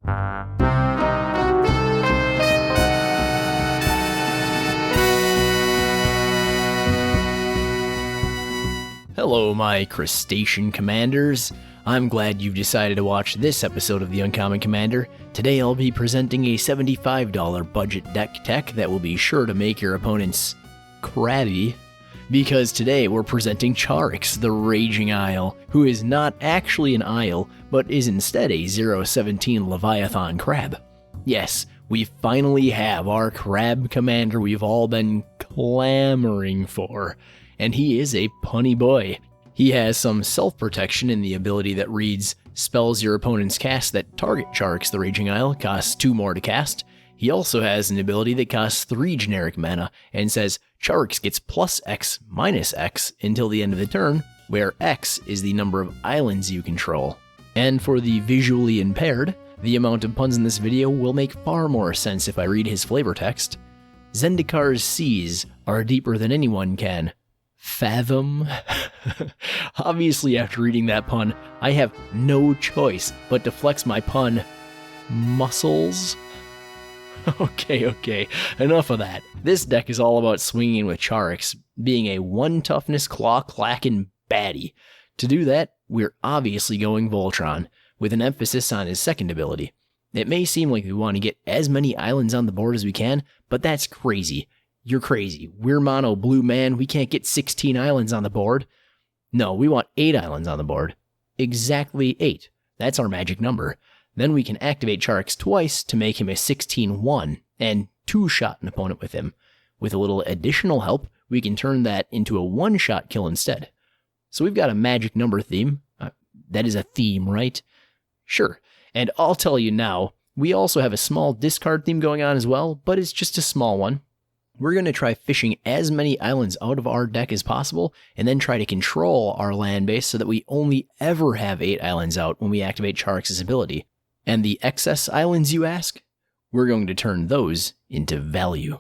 Hello, my crustacean commanders. I'm glad you've decided to watch this episode of the Uncommon Commander. Today I'll be presenting a $75 budget deck tech that will be sure to make your opponents crabby. Because today we're presenting Charix, the Raging Isle, who is not actually an isle, but is instead a 017 Leviathan crab. Yes, we finally have our crab commander we've all been clamoring for. And he is a punny boy. He has some self-protection in the ability that reads, spells your opponent's cast that target Charix the Raging Isle costs 2 more to cast. He also has an ability that costs 3 generic mana and says Charix gets plus X minus X until the end of the turn, where X is the number of islands you control. And for the visually impaired, the amount of puns in this video will make far more sense if I read his flavor text. Zendikar's seas are deeper than anyone can fathom. Obviously, after reading that pun, I have no choice but to flex my pun muscles. Okay, enough of that. This deck is all about swinging with Charix, being a 1 toughness claw-clacking baddie. To do that, we're obviously going Voltron, with an emphasis on his second ability. It may seem like we want to get as many islands on the board as we can, but that's crazy. You're crazy. We're mono blue, man. We can't get 16 islands on the board. No, we want 8 islands on the board. Exactly 8. That's our magic number. Then we can activate Charix twice to make him a 16-1 and 2-shot an opponent with him. With a little additional help, we can turn that into a 1-shot kill instead. So we've got a magic number theme. That is a theme, right? Sure. And I'll tell you now, we also have a small discard theme going on as well, but it's just a small one. We're going to try fishing as many islands out of our deck as possible, and then try to control our land base so that we only ever have 8 islands out when we activate Charix's ability. And the excess islands, you ask? We're going to turn those into value.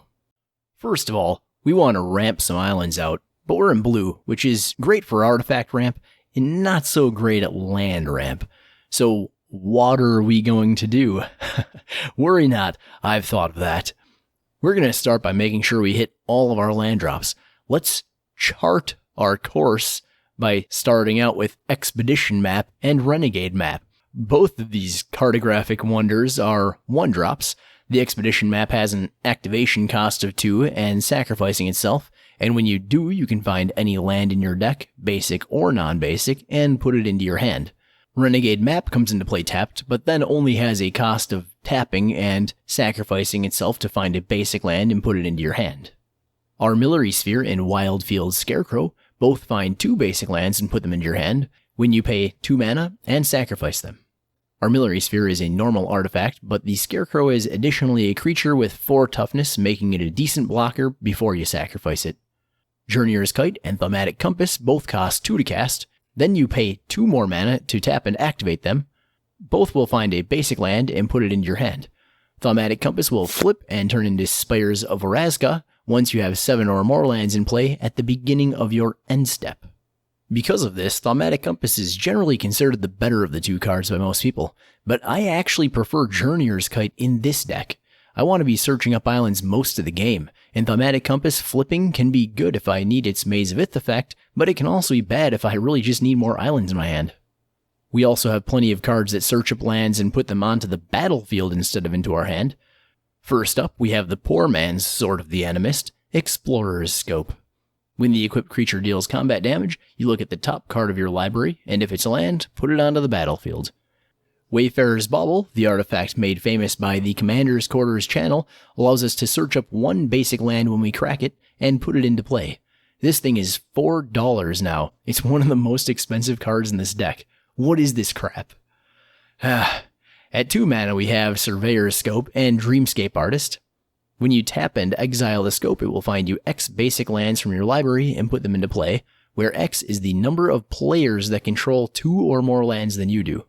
First of all, we want to ramp some islands out, but we're in blue, which is great for artifact ramp, and not so great at land ramp. So what are we going to do? Worry not, I've thought of that. We're going to start by making sure we hit all of our land drops. Let's chart our course by starting out with Expedition Map and Renegade Map. Both of these cartographic wonders are 1-drops. The Expedition Map has an activation cost of 2 and sacrificing itself, and when you do, you can find any land in your deck, basic or non-basic, and put it into your hand. Renegade Map comes into play tapped, but then only has a cost of tapping and sacrificing itself to find a basic land and put it into your hand. Armillary Sphere and Wildfield Scarecrow both find 2 basic lands and put them into your hand when you pay 2 mana and sacrifice them. Armillary Sphere is a normal artifact, but the Scarecrow is additionally a creature with 4 toughness, making it a decent blocker before you sacrifice it. Journeyer's Kite and Thaumatic Compass both cost 2 to cast. Then you pay 2 more mana to tap and activate them. Both will find a basic land and put it into your hand. Thaumatic Compass will flip and turn into Spires of Orazca once you have 7 or more lands in play at the beginning of your end step. Because of this, Thaumatic Compass is generally considered the better of the 2 cards by most people, but I actually prefer Journeyer's Kite in this deck. I want to be searching up islands most of the game, and Thaumatic Compass flipping can be good if I need its Maze of Ith effect, but it can also be bad if I really just need more islands in my hand. We also have plenty of cards that search up lands and put them onto the battlefield instead of into our hand. First up, we have the poor man's Sword of the Animist, Explorer's Scope. When the equipped creature deals combat damage, you look at the top card of your library, and if it's a land, put it onto the battlefield. Wayfarer's Bauble, the artifact made famous by the Commander's Quarters channel, allows us to search up 1 basic land when we crack it and put it into play. This thing is $4 now. It's one of the most expensive cards in this deck. What is this crap? At 2 mana we have Surveyor's Scope and Dreamscape Artist. When you tap and exile the scope, it will find you X basic lands from your library and put them into play, where X is the number of players that control 2 or more lands than you do.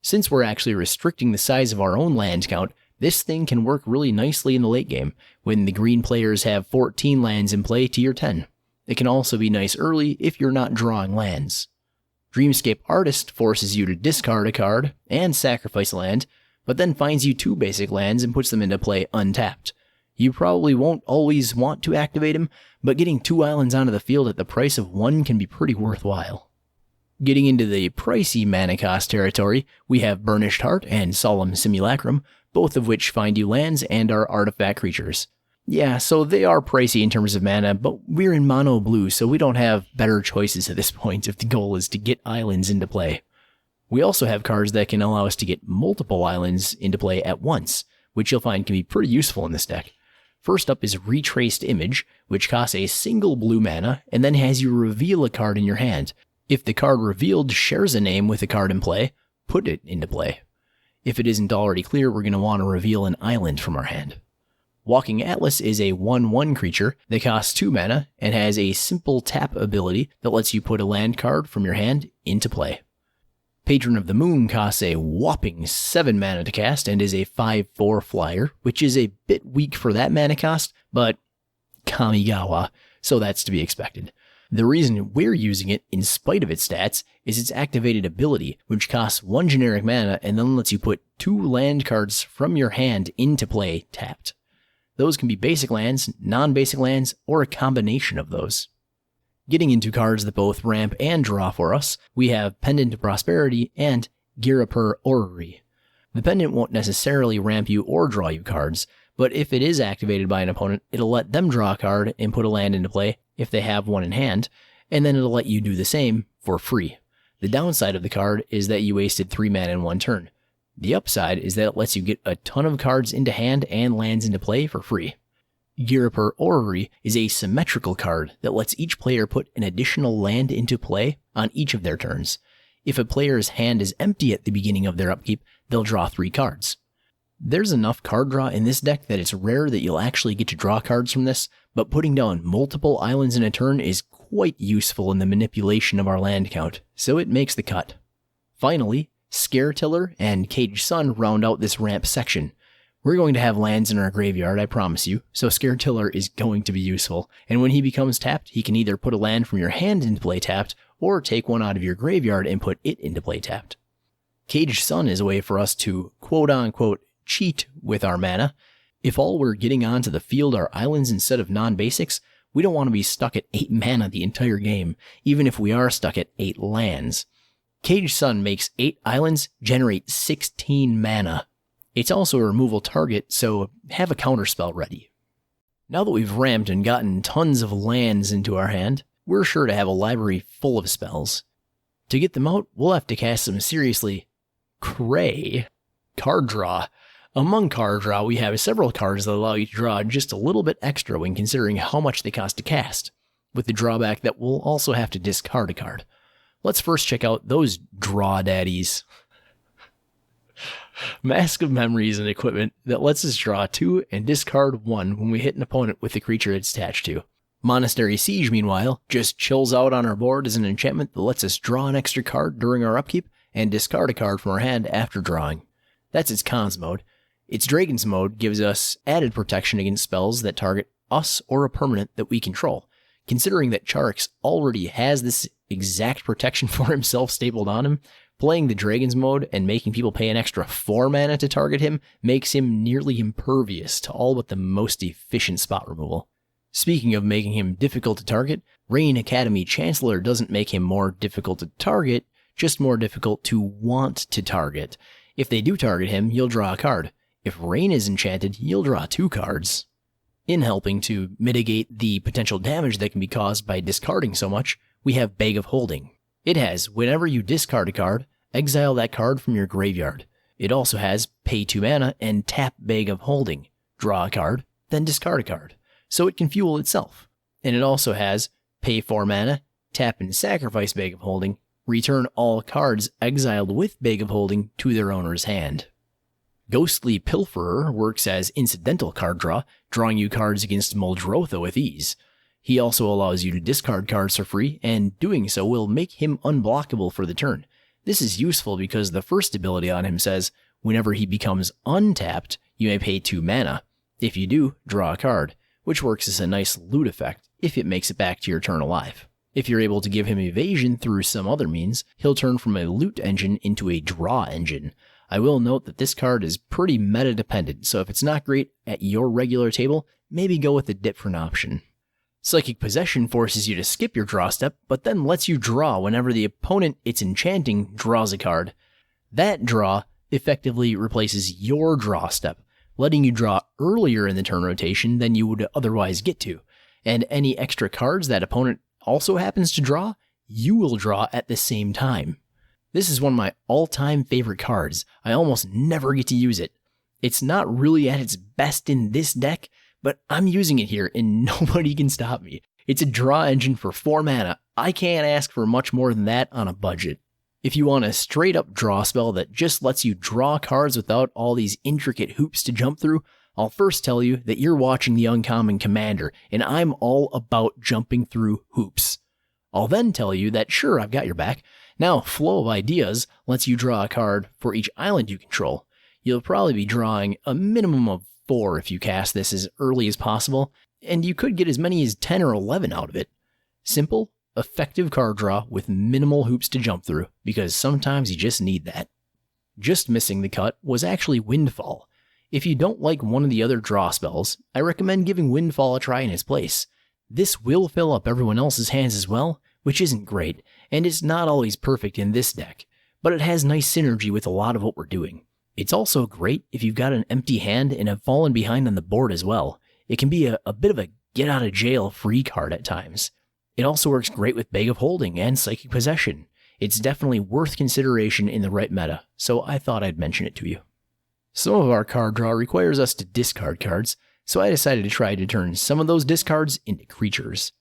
Since we're actually restricting the size of our own land count, this thing can work really nicely in the late game, when the green players have 14 lands in play to your 10. It can also be nice early if you're not drawing lands. Dreamscape Artist forces you to discard a card and sacrifice a land, but then finds you 2 basic lands and puts them into play untapped. You probably won't always want to activate him, but getting 2 islands onto the field at the price of 1 can be pretty worthwhile. Getting into the pricey mana cost territory, we have Burnished Heart and Solemn Simulacrum, both of which find you lands and are artifact creatures. Yeah, so they are pricey in terms of mana, but we're in mono blue, so we don't have better choices at this point if the goal is to get islands into play. We also have cards that can allow us to get multiple islands into play at once, which you'll find can be pretty useful in this deck. First up is Retraced Image, which costs a single blue mana, and then has you reveal a card in your hand. If the card revealed shares a name with the card in play, put it into play. If it isn't already clear, we're going to want to reveal an island from our hand. Walking Atlas is a 1/1 creature that costs 2 mana and has a simple tap ability that lets you put a land card from your hand into play. Patron of the Moon costs a whopping 7 mana to cast and is a 5/4 flyer, which is a bit weak for that mana cost, but Kamigawa, so that's to be expected. The reason we're using it, in spite of its stats, is its activated ability, which costs 1 generic mana and then lets you put 2 land cards from your hand into play tapped. Those can be basic lands, non-basic lands, or a combination of those. Getting into cards that both ramp and draw for us, we have Pendant to Prosperity and Girapur Orrery. The Pendant won't necessarily ramp you or draw you cards, but if it is activated by an opponent, it'll let them draw a card and put a land into play if they have one in hand, and then it'll let you do the same for free. The downside of the card is that you wasted 3 mana in 1 turn. The upside is that it lets you get a ton of cards into hand and lands into play for free. Girapur Orrery is a symmetrical card that lets each player put an additional land into play on each of their turns. If a player's hand is empty at the beginning of their upkeep, they'll draw 3 cards. There's enough card draw in this deck that it's rare that you'll actually get to draw cards from this, but putting down multiple islands in a turn is quite useful in the manipulation of our land count, so it makes the cut. Finally, Scare Tiller and Caged Sun round out this ramp section. We're going to have lands in our graveyard, I promise you, so Scare Tiller is going to be useful, and when he becomes tapped, he can either put a land from your hand into play tapped, or take one out of your graveyard and put it into play tapped. Caged Sun is a way for us to quote-unquote cheat with our mana. If all we're getting onto the field are islands instead of non-basics, we don't want to be stuck at 8 mana the entire game, even if we are stuck at 8 lands. Caged Sun makes 8 islands generate 16 mana. It's also a removal target, so have a counterspell ready. Now that we've ramped and gotten tons of lands into our hand, we're sure to have a library full of spells. To get them out, we'll have to cast some seriously cray card draw. Among card draw, we have several cards that allow you to draw just a little bit extra when considering how much they cost to cast, with the drawback that we'll also have to discard a card. Let's first check out those draw daddies. Mask of Memories and equipment that lets us draw 2 and discard 1 when we hit an opponent with the creature it's attached to. Monastery Siege, meanwhile, just chills out on our board as an enchantment that lets us draw an extra card during our upkeep and discard a card from our hand after drawing. That's its cons mode. Its Dragon's mode gives us added protection against spells that target us or a permanent that we control. Considering that Charix already has this exact protection for himself stapled on him, playing the Dragon's mode and making people pay an extra 4 mana to target him makes him nearly impervious to all but the most efficient spot removal. Speaking of making him difficult to target, Rain Academy Chancellor doesn't make him more difficult to target, just more difficult to want to target. If they do target him, you'll draw a card. If Rain is enchanted, you'll draw 2 cards. In helping to mitigate the potential damage that can be caused by discarding so much, we have Bag of Holding. It has, whenever you discard a card, exile that card from your graveyard. It also has pay 2 mana and tap Bag of Holding, draw a card, then discard a card, so it can fuel itself. And it also has pay 4 mana, tap and sacrifice Bag of Holding, return all cards exiled with Bag of Holding to their owner's hand. Ghostly Pilferer works as incidental card draw, drawing you cards against Muldrotha with ease. He also allows you to discard cards for free, and doing so will make him unblockable for the turn. This is useful because the first ability on him says, whenever he becomes untapped, you may pay 2 mana. If you do, draw a card, which works as a nice loot effect if it makes it back to your turn alive. If you're able to give him evasion through some other means, he'll turn from a loot engine into a draw engine. I will note that this card is pretty meta dependent, so if it's not great at your regular table, maybe go with a different option. Psychic Possession forces you to skip your draw step, but then lets you draw whenever the opponent it's enchanting draws a card. That draw effectively replaces your draw step, letting you draw earlier in the turn rotation than you would otherwise get to. And any extra cards that opponent also happens to draw, you will draw at the same time. This is one of my all-time favorite cards. I almost never get to use it. It's not really at its best in this deck, but I'm using it here and nobody can stop me. It's a draw engine for 4 mana. I can't ask for much more than that on a budget. If you want a straight-up draw spell that just lets you draw cards without all these intricate hoops to jump through, I'll first tell you that you're watching the Uncommon Commander, and I'm all about jumping through hoops. I'll then tell you that sure, I've got your back. Now, Flow of Ideas lets you draw a card for each island you control. You'll probably be drawing a minimum of 4 if you cast this as early as possible, and you could get as many as 10 or 11 out of it. Simple, effective card draw with minimal hoops to jump through, because sometimes you just need that. Just missing the cut was actually Windfall. If you don't like one of the other draw spells, I recommend giving Windfall a try in its place. This will fill up everyone else's hands as well, which isn't great, and it's not always perfect in this deck, but it has nice synergy with a lot of what we're doing. It's also great if you've got an empty hand and have fallen behind on the board as well. It can be a bit of a get-out-of-jail-free card at times. It also works great with Bag of Holding and Psychic Possession. It's definitely worth consideration in the right meta, so I thought I'd mention it to you. Some of our card draw requires us to discard cards, so I decided to try to turn some of those discards into creatures.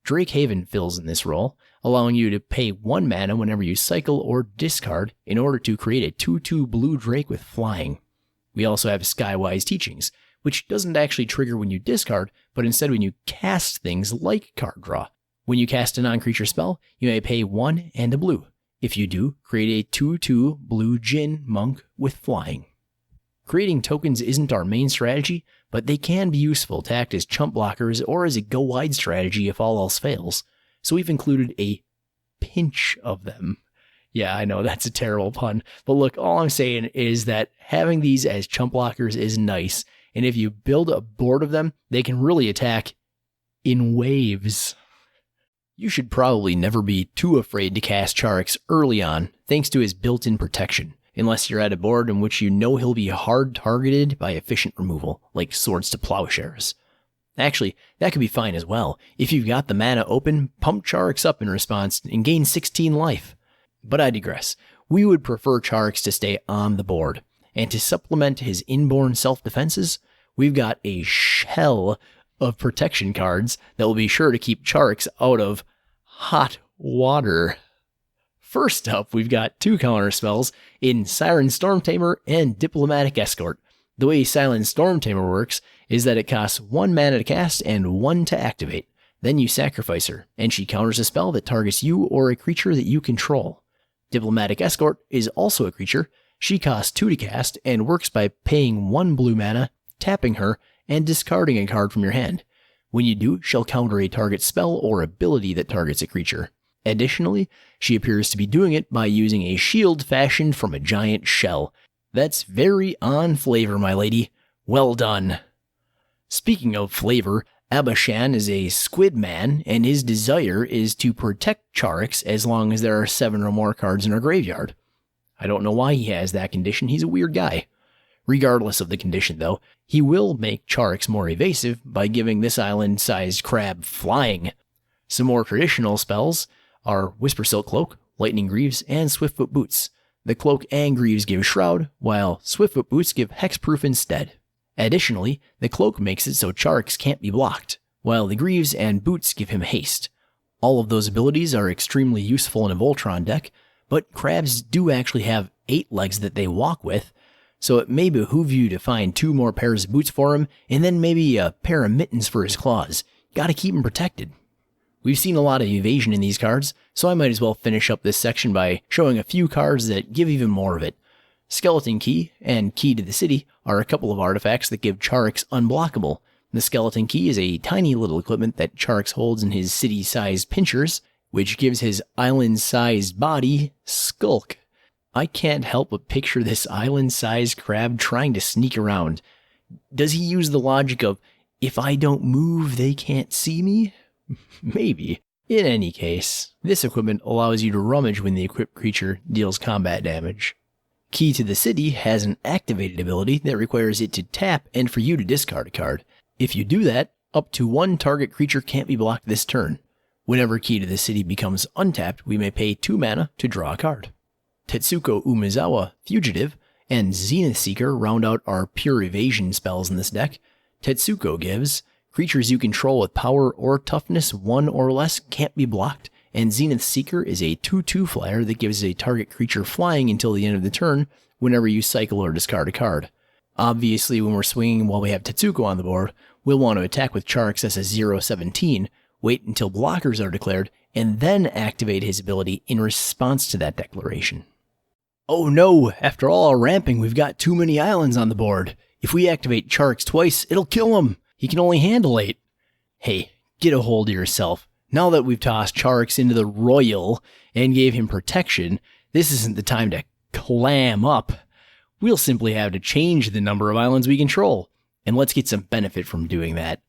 Drake Haven fills in this role, allowing you to pay 1 mana whenever you cycle or discard in order to create a 2/2 blue Drake with flying. We also have Skywise Teachings, which doesn't actually trigger when you discard, but instead when you cast things like card draw. When you cast a non-creature spell, you may pay 1 and a blue. If you do, create a 2/2 blue Djinn monk with flying. Creating tokens isn't our main strategy, but they can be useful to act as chump blockers or as a go-wide strategy if all else fails, so we've included a pinch of them. Yeah, I know that's a terrible pun, but look, all I'm saying is that having these as chump blockers is nice, and if you build a board of them, they can really attack in waves. You should probably never be too afraid to cast Charix early on, thanks to his built-in protection, unless you're at a board in which you know he'll be hard targeted by efficient removal, like Swords to Plowshares. Actually, that could be fine as well. If you've got the mana open, pump Charix up in response and gain 16 life. But I digress. We would prefer Charix to stay on the board, and to supplement his inborn self-defenses, we've got a shell of protection cards that will be sure to keep Charix out of hot water. First up, we've got 2 counter spells in Siren Stormtamer and Diplomatic Escort. The way Silent Stormtamer works is that it costs 1 mana to cast and 1 to activate. Then you sacrifice her, and she counters a spell that targets you or a creature that you control. Diplomatic Escort is also a creature. She costs 2 to cast and works by paying 1 blue mana, tapping her, and discarding a card from your hand. When you do, she'll counter a target spell or ability that targets a creature. Additionally, she appears to be doing it by using a shield fashioned from a giant shell. That's very on flavor, my lady. Well done. Speaking of flavor, Abashan is a squid man, and his desire is to protect Charix as long as there are 7 or more cards in our graveyard. I don't know why he has that condition, he's a weird guy. Regardless of the condition, though, he will make Charix more evasive by giving this island-sized crab flying. Some more traditional spells are Whisper Silk Cloak, Lightning Greaves, and Swiftfoot Boots. The Cloak and Greaves give Shroud, while Swiftfoot Boots give Hexproof instead. Additionally, the Cloak makes it so Charix can't be blocked, while the Greaves and Boots give him haste. All of those abilities are extremely useful in a Voltron deck, but crabs do actually have 8 legs that they walk with, so it may behoove you to find 2 more pairs of boots for him, and then maybe a pair of mittens for his claws. Gotta keep him protected. We've seen a lot of evasion in these cards, so I might as well finish up this section by showing a few cards that give even more of it. Skeleton Key and Key to the City are a couple of artifacts that give Charix unblockable. The Skeleton Key is a tiny little equipment that Charix holds in his city-sized pinchers, which gives his island-sized body Skulk. I can't help but picture this island-sized crab trying to sneak around. Does he use the logic of, if I don't move, they can't see me? Maybe. In any case, this equipment allows you to rummage when the equipped creature deals combat damage. Key to the City has an activated ability that requires it to tap and for you to discard a card. If you do that, up to one target creature can't be blocked this turn. Whenever Key to the City becomes untapped, we may pay 2 mana to draw a card. Tetsuko Umezawa, Fugitive, and Zenith Seeker round out our pure evasion spells in this deck. Tetsuko gives, creatures you control with power or toughness 1 or less can't be blocked, and Zenith Seeker is a 2/2 flyer that gives a target creature flying until the end of the turn whenever you cycle or discard a card. Obviously, when we're swinging while we have Tetsuko on the board, we'll want to attack with Charix as a 0/17, wait until blockers are declared, and then activate his ability in response to that declaration. Oh no, after all our ramping, we've got too many islands on the board. If we activate Charix twice, it'll kill him. He can only handle 8. Hey, get a hold of yourself. Now that we've tossed Charix into the Royal and gave him protection, this isn't the time to clam up. We'll simply have to change the number of islands we control, and let's get some benefit from doing that.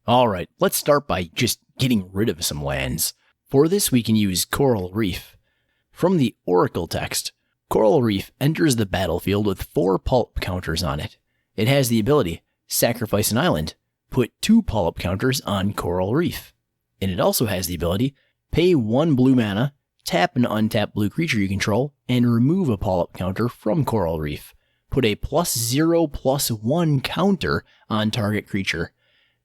Alright, let's start by just getting rid of some lands. For this we can use Coral Reef. From the Oracle text, Coral Reef enters the battlefield with 4 pulp counters on it. It has the ability, sacrifice an island, put 2 pulp counters on Coral Reef. And it also has the ability, pay 1 blue mana, tap an untapped blue creature you control, and remove a pulp counter from Coral Reef. Put a +0/+1 counter on target creature.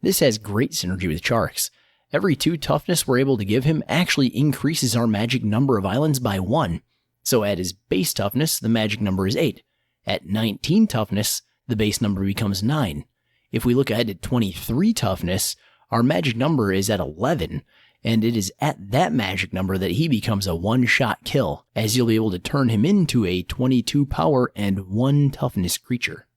This has great synergy with Charix. Every 2 toughness we're able to give him actually increases our magic number of islands by 1. So at his base toughness, the magic number is 8. At 19 toughness, the base number becomes 9. If we look ahead to 23 toughness, our magic number is at 11, and it is at that magic number that he becomes a one-shot kill, as you'll be able to turn him into a 22 power and 1 toughness creature.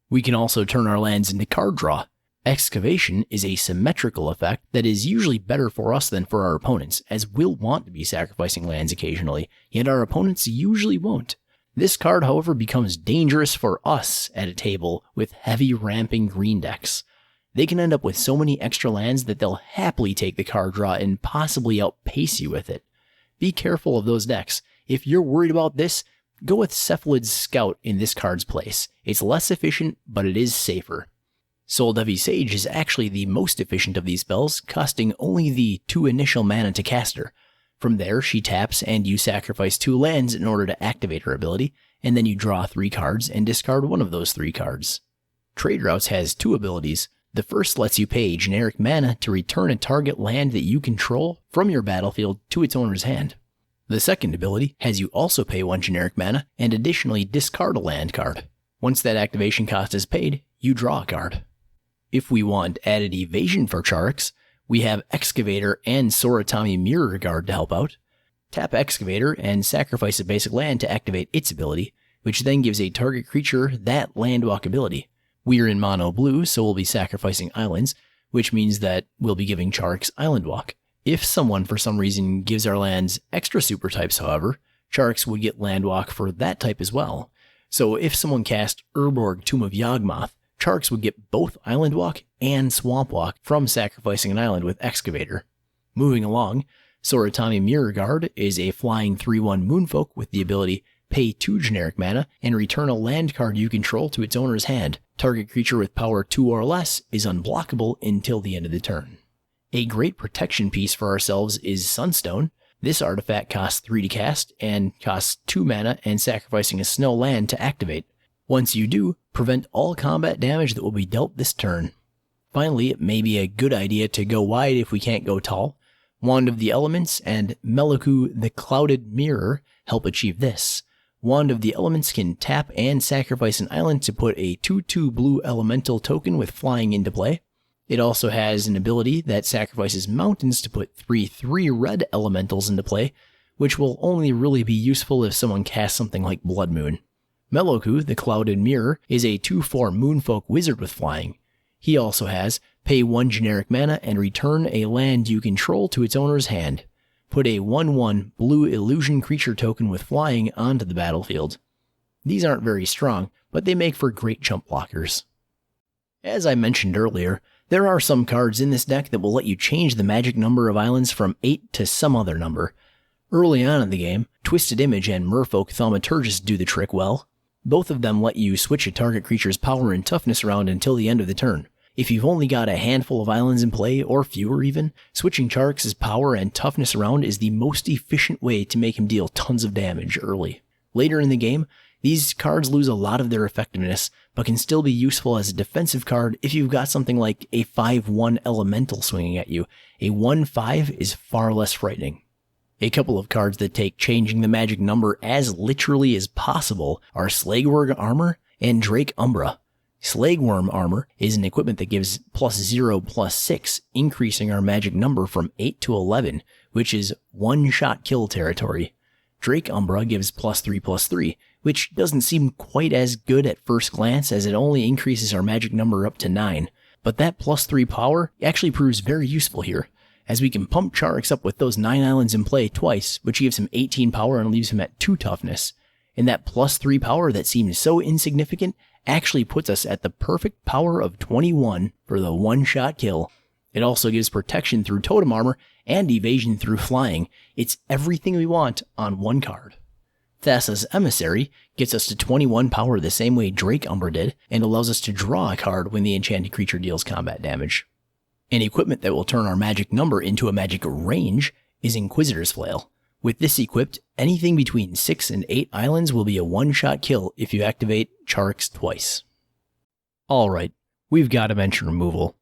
We can also turn our lands into card draw. Excavation is a symmetrical effect that is usually better for us than for our opponents, as we'll want to be sacrificing lands occasionally, yet our opponents usually won't. This card, however, becomes dangerous for us at a table with heavy ramping green decks. They can end up with so many extra lands that they'll happily take the card draw and possibly outpace you with it. Be careful of those decks. If you're worried about this, go with Cephalid's Scout in this card's place. It's less efficient, but it is safer. Soul Devi Sage is actually the most efficient of these spells, costing only the 2 initial mana to cast her. From there, she taps and you sacrifice 2 lands in order to activate her ability, and then you draw 3 cards and discard one of those 3 cards. Trade Routes has 2 abilities. The first lets you pay generic mana to return a target land that you control from your battlefield to its owner's hand. The second ability has you also pay 1 generic mana and additionally discard a land card. Once that activation cost is paid, you draw a card. If we want added evasion for Charix, we have Excavator and Soratami Mirror Guard to help out. Tap Excavator and sacrifice a basic land to activate its ability, which then gives a target creature that landwalk ability. We are in mono blue, so we'll be sacrificing islands, which means that we'll be giving Charix Island Walk. If someone for some reason gives our lands extra super types, however, Charix would get Landwalk for that type as well. So if someone cast Urborg Tomb of Yawgmoth, Charix would get both Island Walk and Swamp Walk from sacrificing an island with Excavator. Moving along, Soratami Mirror Guard is a flying 3/1 Moonfolk with the ability pay 2 generic mana and return a land card you control to its owner's hand. Target creature with power 2 or less is unblockable until the end of the turn. A great protection piece for ourselves is Sunstone. This artifact costs 3 to cast and costs 2 mana and sacrificing a snow land to activate. Once you do, prevent all combat damage that will be dealt this turn. Finally, it may be a good idea to go wide if we can't go tall. Wand of the Elements and Meluku the Clouded Mirror help achieve this. Wand of the Elements can tap and sacrifice an island to put a 2/2 blue elemental token with flying into play. It also has an ability that sacrifices mountains to put 3/3 red elementals into play, which will only really be useful if someone casts something like Blood Moon. Meluku, the Clouded Mirror, is a 2/4 Moonfolk wizard with flying. He also has pay 1 generic mana and return a land you control to its owner's hand. put a 1/1 blue illusion creature token with flying onto the battlefield. These aren't very strong, but they make for great jump blockers. As I mentioned earlier, there are some cards in this deck that will let you change the magic number of islands from 8 to some other number. Early on in the game, Twisted Image and Merfolk Thaumaturgist do the trick well. Both of them let you switch a target creature's power and toughness around until the end of the turn. If you've only got a handful of islands in play, or fewer even, switching Charyx's power and toughness around is the most efficient way to make him deal tons of damage early. Later in the game, these cards lose a lot of their effectiveness, but can still be useful as a defensive card if you've got something like a 5/1 elemental swinging at you. A 1/5 is far less frightening. A couple of cards that take changing the magic number as literally as possible are Slagworm Armor and Drake Umbra. Slagworm Armor is an equipment that gives +0/+6, increasing our magic number from 8 to 11, which is one-shot kill territory. Drake Umbra gives +3/+3, which doesn't seem quite as good at first glance as it only increases our magic number up to 9. But that +3 power actually proves very useful here, as we can pump Charix up with those 9 islands in play twice, which gives him 18 power and leaves him at 2 toughness. And that +3 power that seems so insignificant actually puts us at the perfect power of 21 for the one-shot kill. It also gives protection through totem armor and evasion through flying. It's everything we want on one card. Thassa's Emissary gets us to 21 power the same way Drake Umbra did, and allows us to draw a card when the enchanted creature deals combat damage. An equipment that will turn our magic number into a magic range is Inquisitor's Flail. With this equipped, anything between 6 and 8 islands will be a one-shot kill if you activate Charix twice. Alright, we've got to mention removal.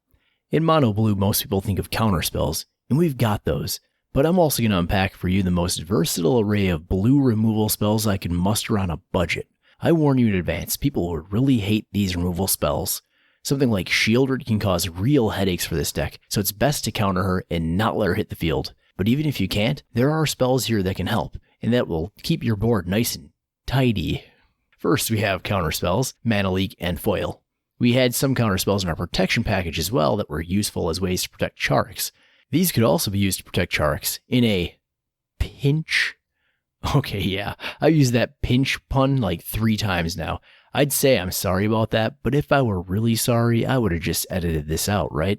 In Mono Blue, most people think of counterspells, and we've got those, but I'm also going to unpack for you the most versatile array of blue removal spells I can muster on a budget. I warn you in advance, people will really hate these removal spells. Something like Shieldred can cause real headaches for this deck, so it's best to counter her and not let her hit the field. But even if you can't, there are spells here that can help, and that will keep your board nice and tidy. First, we have counterspells, Mana Leak, and Foil. We had some counterspells in our protection package as well that were useful as ways to protect Charix. These could also be used to protect Charix in a pinch. Okay, yeah, I've used that pinch pun like 3 times now. I'd say I'm sorry about that, but if I were really sorry, I would have just edited this out, right?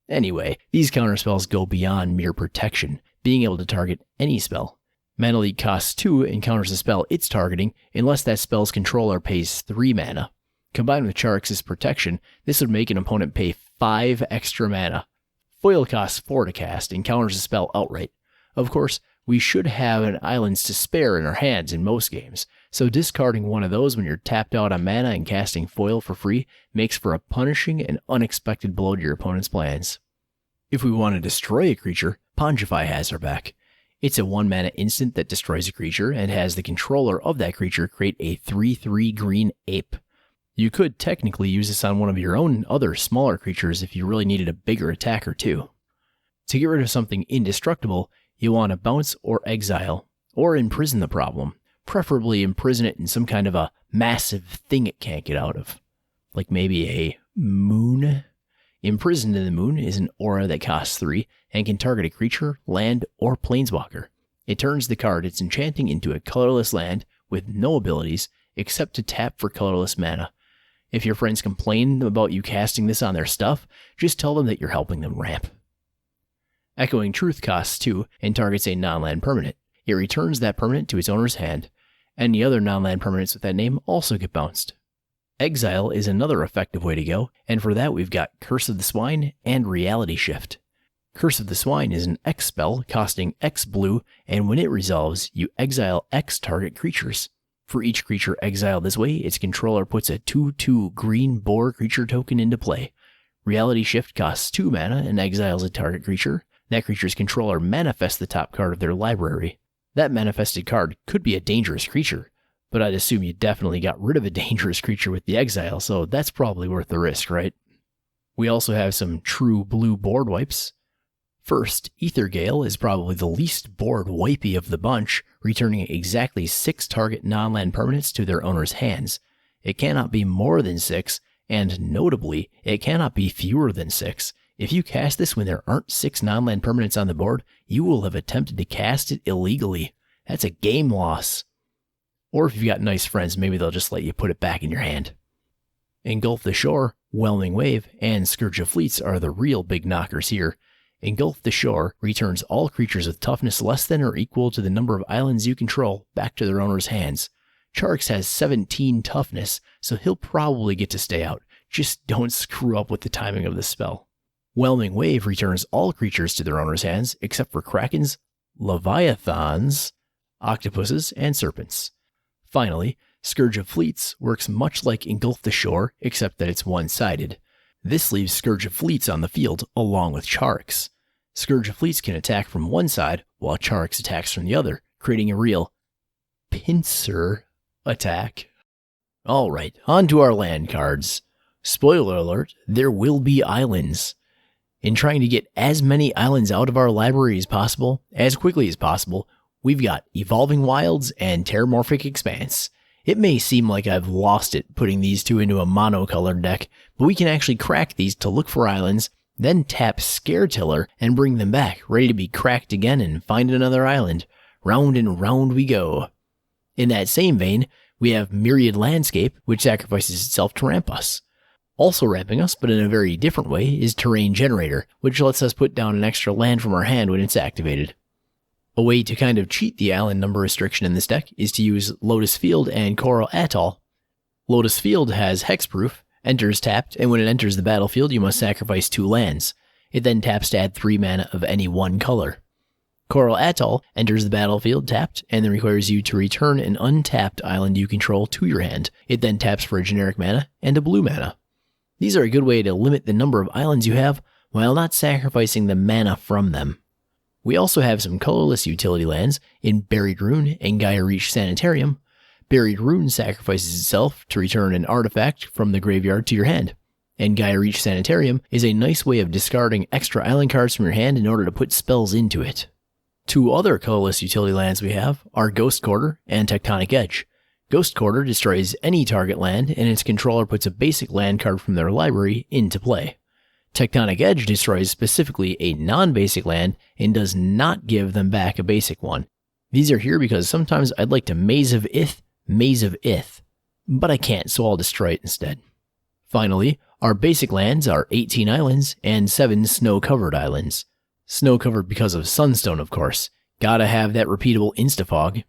Anyway, these counterspells go beyond mere protection, being able to target any spell. Mana Leak costs 2 and counters the spell it's targeting unless that spell's controller pays 3 mana. Combined with Charix's protection, this would make an opponent pay 5 extra mana. Foil costs 4 to cast and counters the spell outright. Of course, we should have an islands to spare in our hands in most games, so discarding one of those when you're tapped out on mana and casting Foil for free makes for a punishing and unexpected blow to your opponent's plans. If we want to destroy a creature, Pongify has our back. It's a 1-mana instant that destroys a creature and has the controller of that creature create a 3/3 green ape. You could technically use this on one of your own other smaller creatures if you really needed a bigger attacker too. To get rid of something indestructible, you want to bounce or exile, or imprison the problem. Preferably imprison it in some kind of a massive thing it can't get out of. Like maybe a moon? Imprisoned in the Moon is an aura that costs 3 and can target a creature, land, or planeswalker. It turns the card it's enchanting into a colorless land with no abilities except to tap for colorless mana. If your friends complain about you casting this on their stuff, just tell them that you're helping them ramp. Echoing Truth costs 2 and targets a non-land permanent. It returns that permanent to its owner's hand. Any other non-land permanents with that name also get bounced. Exile is another effective way to go, and for that we've got Curse of the Swine and Reality Shift. Curse of the Swine is an X spell costing X blue, and when it resolves, you exile X target creatures. For each creature exiled this way, its controller puts a 2/2 green boar creature token into play. Reality Shift costs 2 mana and exiles a target creature. That creature's controller manifests the top card of their library. That manifested card could be a dangerous creature, but I'd assume you definitely got rid of a dangerous creature with the exile, so that's probably worth the risk, right? We also have some true blue board wipes. First, Aethergale is probably the least board wipey of the bunch, returning exactly 6 target non-land permanents to their owner's hands. It cannot be more than 6, and notably, it cannot be fewer than 6. If you cast this when there aren't 6 non-land permanents on the board, you will have attempted to cast it illegally. That's a game loss. Or if you've got nice friends, maybe they'll just let you put it back in your hand. Engulf the Shore, Whelming Wave, and Scourge of Fleets are the real big knockers here. Engulf the Shore returns all creatures with toughness less than or equal to the number of islands you control back to their owner's hands. Charix has 17 toughness, so he'll probably get to stay out. Just don't screw up with the timing of the spell. Whelming Wave returns all creatures to their owner's hands except for krakens, leviathans, octopuses, and serpents. Finally, Scourge of Fleets works much like Engulf the Shore, except that it's one-sided. This leaves Scourge of Fleets on the field along with Charix. Scourge of Fleets can attack from one side, while Charix attacks from the other, creating a real pincer attack. Alright, on to our land cards. Spoiler alert, there will be islands. In trying to get as many islands out of our library as possible, as quickly as possible, we've got Evolving Wilds and Terramorphic Expanse. It may seem like I've lost it putting these two into a monocolored deck, but we can actually crack these to look for islands, then tap Scaretiller and bring them back, ready to be cracked again and find another island. Round and round we go. In that same vein, we have Myriad Landscape, which sacrifices itself to ramp us. Also ramping us, but in a very different way, is Terrain Generator, which lets us put down an extra land from our hand when it's activated. A way to kind of cheat the island number restriction in this deck is to use Lotus Field and Coral Atoll. Lotus Field has hexproof, enters tapped, and when it enters the battlefield you must sacrifice 2 lands. It then taps to add 3 mana of any one color. Coral Atoll enters the battlefield tapped, and then requires you to return an untapped island you control to your hand. It then taps for a generic mana and a blue mana. These are a good way to limit the number of islands you have, while not sacrificing the mana from them. We also have some colorless utility lands in Buried Ruin and Gaia Reach Sanitarium. Buried Ruin sacrifices itself to return an artifact from the graveyard to your hand, and Gaia Reach Sanitarium is a nice way of discarding extra island cards from your hand in order to put spells into it. 2 other colorless utility lands we have are Ghost Quarter and Tectonic Edge. Ghost Quarter destroys any target land, and its controller puts a basic land card from their library into play. Tectonic Edge destroys specifically a non-basic land and does not give them back a basic one. These are here because sometimes I'd like to Maze of Ith, but I can't, so I'll destroy it instead. Finally, our basic lands are 18 islands and 7 snow-covered islands. Snow-covered because of Sunstone, of course. Gotta have that repeatable Instafog.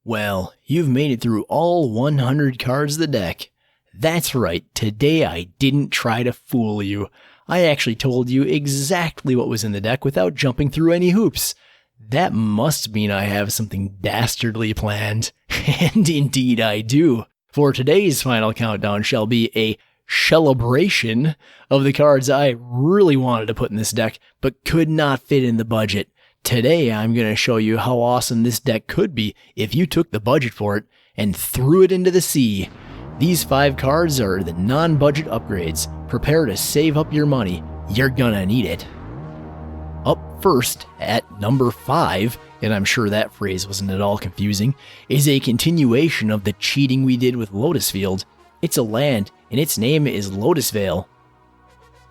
Well, you've made it through all 100 cards of the deck. That's right, today I didn't try to fool you. I actually told you exactly what was in the deck without jumping through any hoops. That must mean I have something dastardly planned. And indeed I do. For today's final countdown shall be a celebration of the cards I really wanted to put in this deck, but could not fit in the budget. Today I'm going to show you how awesome this deck could be if you took the budget for it and threw it into the sea. These 5 cards are the non-budget upgrades. Prepare to save up your money. You're gonna need it. Up first, at number 5, and I'm sure that phrase wasn't at all confusing, is a continuation of the cheating we did with Lotus Field. It's a land, and its name is Lotus Vale.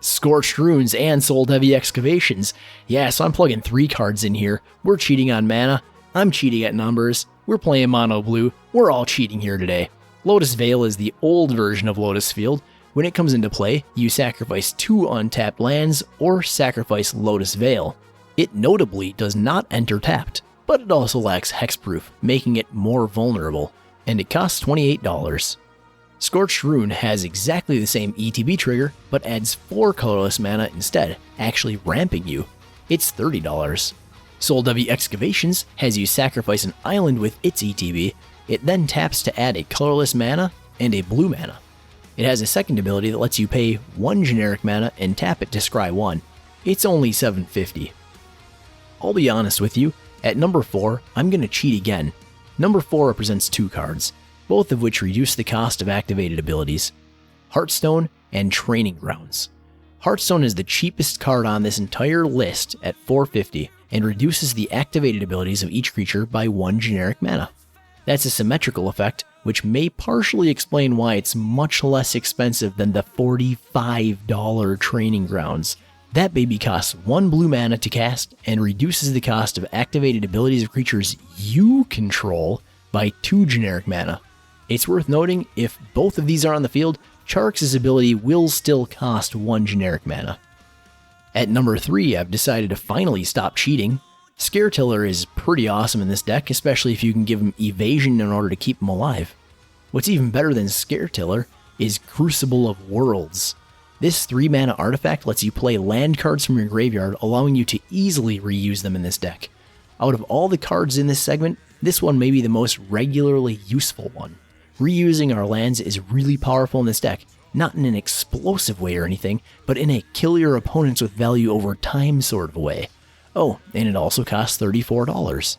Scorched Runes and Soul-Heavy Excavations. Yeah, so I'm plugging 3 cards in here. We're cheating on mana. I'm cheating at numbers. We're playing mono blue. We're all cheating here today. Lotus Vale is the old version of Lotus Field. When it comes into play, you sacrifice 2 untapped lands or sacrifice Lotus Vale. It notably does not enter tapped, but it also lacks hexproof, making it more vulnerable, and it costs $28. Scorched Rune has exactly the same ETB trigger, but adds 4 colorless mana instead, actually ramping you. It's $30. Soul-Heavy Excavations has you sacrifice an island with its ETB. It then taps to add a colorless mana and a blue mana. It has a second ability that lets you pay 1 generic mana and tap it to scry 1. It's only $7.50. I'll be honest with you, at number 4, I'm going to cheat again. Number 4 represents 2 cards, both of which reduce the cost of activated abilities: Hearthstone and Training Grounds. Hearthstone is the cheapest card on this entire list at $4.50 and reduces the activated abilities of each creature by 1 generic mana. That's a symmetrical effect, which may partially explain why it's much less expensive than the $45 Training Grounds. That baby costs 1 blue mana to cast and reduces the cost of activated abilities of creatures you control by 2 generic mana. It's worth noting, if both of these are on the field, Charix's ability will still cost 1 generic mana. At number 3, I've decided to finally stop cheating. Scaretiller is pretty awesome in this deck, especially if you can give him evasion in order to keep him alive. What's even better than Scaretiller is Crucible of Worlds. This 3 mana artifact lets you play land cards from your graveyard, allowing you to easily reuse them in this deck. Out of all the cards in this segment, this one may be the most regularly useful one. Reusing our lands is really powerful in this deck, not in an explosive way or anything, but in a kill your opponents with value over time sort of way. Oh, and it also costs $34.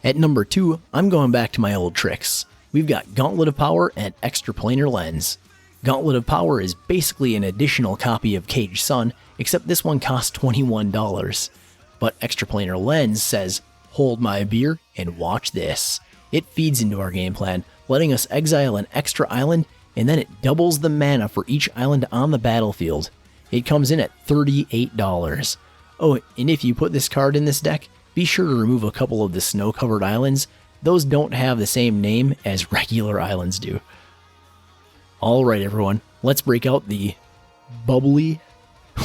At number 2, I'm going back to my old tricks. We've got Gauntlet of Power and Extraplanar Lens. Gauntlet of Power is basically an additional copy of Caged Sun, except this one costs $21. But Extraplanar Lens says, hold my beer and watch this. It feeds into our game plan, letting us exile an extra island, and then it doubles the mana for each island on the battlefield. It comes in at $38. Oh, and if you put this card in this deck, be sure to remove a couple of the snow-covered islands. Those don't have the same name as regular islands do. Alright everyone, let's break out the bubbly.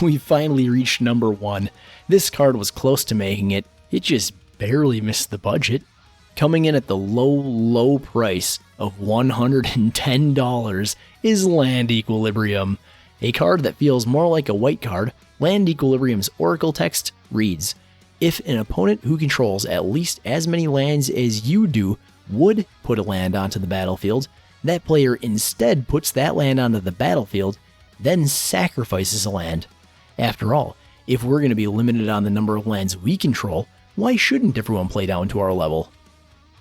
We finally reached number 1. This card was close to making it, it just barely missed the budget. Coming in at the low price of $110 is Land Equilibrium. A card that feels more like a white card, Land Equilibrium's Oracle text reads, if an opponent who controls at least as many lands as you do would put a land onto the battlefield, that player instead puts that land onto the battlefield, then sacrifices a land. After all, if we're going to be limited on the number of lands we control, why shouldn't everyone play down to our level?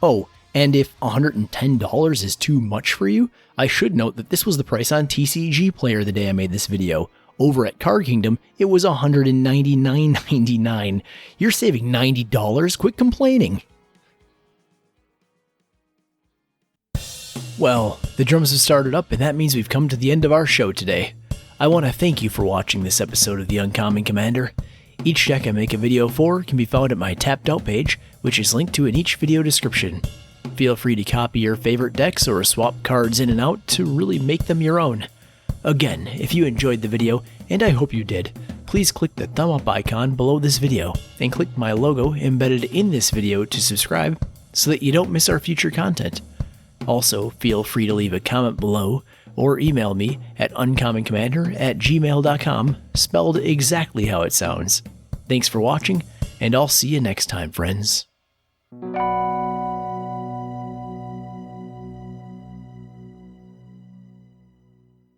Oh, and if $110 is too much for you, I should note that this was the price on TCG Player the day I made this video. Over at Card Kingdom, it was $199.99. You're saving $90, quit complaining. Well, the drums have started up, and that means we've come to the end of our show today. I want to thank you for watching this episode of The Uncommon Commander. Each deck I make a video for can be found at my Tapped Out page, which is linked to in each video description. Feel free to copy your favorite decks or swap cards in and out to really make them your own. Again, if you enjoyed the video, and I hope you did, please click the thumb up icon below this video and click my logo embedded in this video to subscribe so that you don't miss our future content. Also, feel free to leave a comment below or email me at uncommoncommander@gmail.com, spelled exactly how it sounds. Thanks for watching, and I'll see you next time, friends.